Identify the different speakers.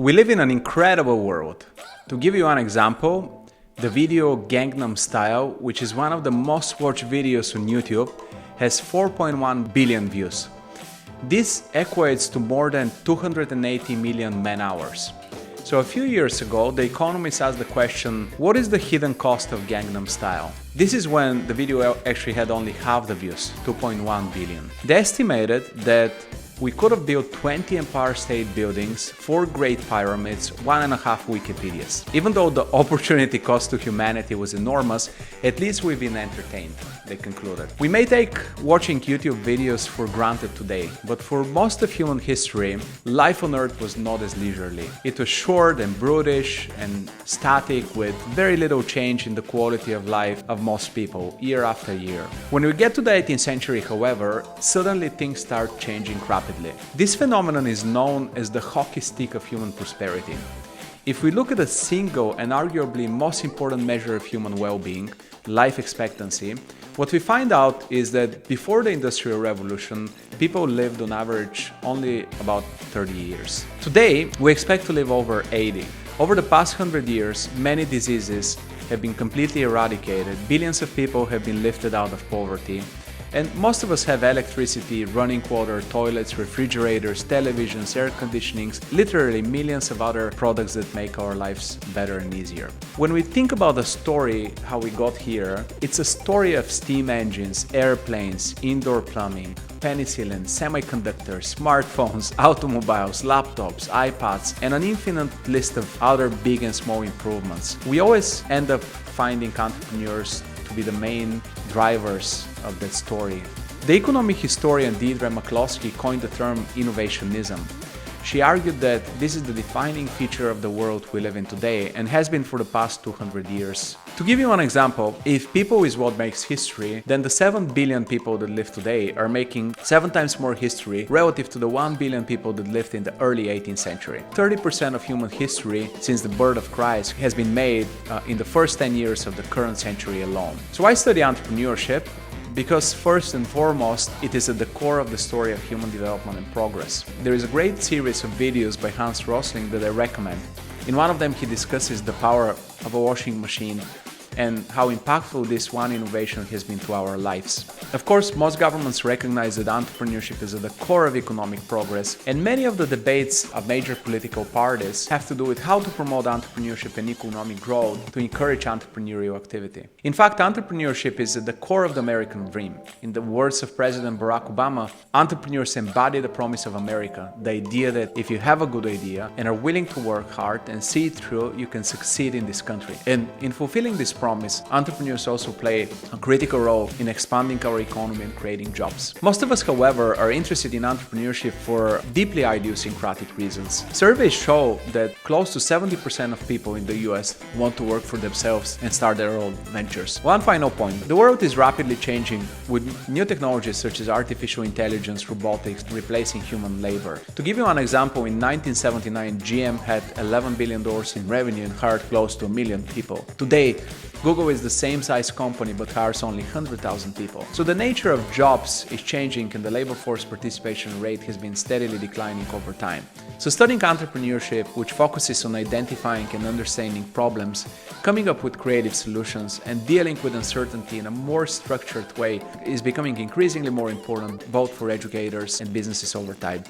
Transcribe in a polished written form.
Speaker 1: We live in an incredible world. To give you an example, the video Gangnam Style, which is one of the most watched videos on YouTube, has 4.1 billion views. This equates to more than 280 million man-hours. So a few years ago, The Economist asked the question, what is the hidden cost of Gangnam Style? This is when the video actually had only half the views, 2.1 billion. They estimated that we could have built 20 Empire State Buildings, 4 Great Pyramids, 1.5 Wikipedias. Even though the opportunity cost to humanity was enormous, at least we've been entertained, they concluded. We may take watching YouTube videos for granted today, but for most of human history, life on Earth was not as leisurely. It was short and brutish and static, with very little change in the quality of life of most people, year after year. When we get to the 18th century, however, suddenly things start changing rapidly. This phenomenon is known as the hockey stick of human prosperity. If we look at a single and arguably most important measure of human well-being, life expectancy, what we find out is that before the Industrial Revolution, people lived on average only about 30 years. Today, we expect to live over 80. Over the past 100 years, many diseases have been completely eradicated, billions of people have been lifted out of poverty, and most of us have electricity, running water, toilets, refrigerators, televisions, air conditionings, literally millions of other products that make our lives better and easier. When we think about the story, how we got here, it's a story of steam engines, airplanes, indoor plumbing, penicillin, semiconductors, smartphones, automobiles, laptops, iPads, and an infinite list of other big and small improvements. We always end up finding entrepreneurs to be the main drivers of that story. The economic historian Deirdre McCloskey coined the term innovationism. She argued that this is the defining feature of the world we live in today and has been for the past 200 years. To give you one example, if people is what makes history, then the 7 billion people that live today are making 7 times more history relative to the 1 billion people that lived in the early 18th century. 30% of human history since the birth of Christ has been made in the first 10 years of the current century alone. So I study entrepreneurship because first and foremost, it is at the core of the story of human development and progress. There is a great series of videos by Hans Rosling that I recommend. In one of them, he discusses the power of a washing machine and how impactful this one innovation has been to our lives. Of course, most governments recognize that entrepreneurship is at the core of economic progress, and many of the debates of major political parties have to do with how to promote entrepreneurship and economic growth to encourage entrepreneurial activity. In fact, entrepreneurship is at the core of the American dream. In the words of President Barack Obama, entrepreneurs embody the promise of America, the idea that if you have a good idea and are willing to work hard and see it through, you can succeed in this country. And in fulfilling this promise, entrepreneurs also play a critical role in expanding our economy and creating jobs. Most of us, however, are interested in entrepreneurship for deeply idiosyncratic reasons. Surveys show that close to 70% of people in the US want to work for themselves and start their own ventures. One final point. The world is rapidly changing with new technologies such as artificial intelligence, robotics, replacing human labor. To give you an example, in 1979, GM had $11 billion in revenue and hired close to 1 million people. Today, Google is the same size company but hires only 100,000 people. So the nature of jobs is changing and the labor force participation rate has been steadily declining over time. So studying entrepreneurship, which focuses on identifying and understanding problems, coming up with creative solutions, and dealing with uncertainty in a more structured way, is becoming increasingly more important both for educators and businesses over time.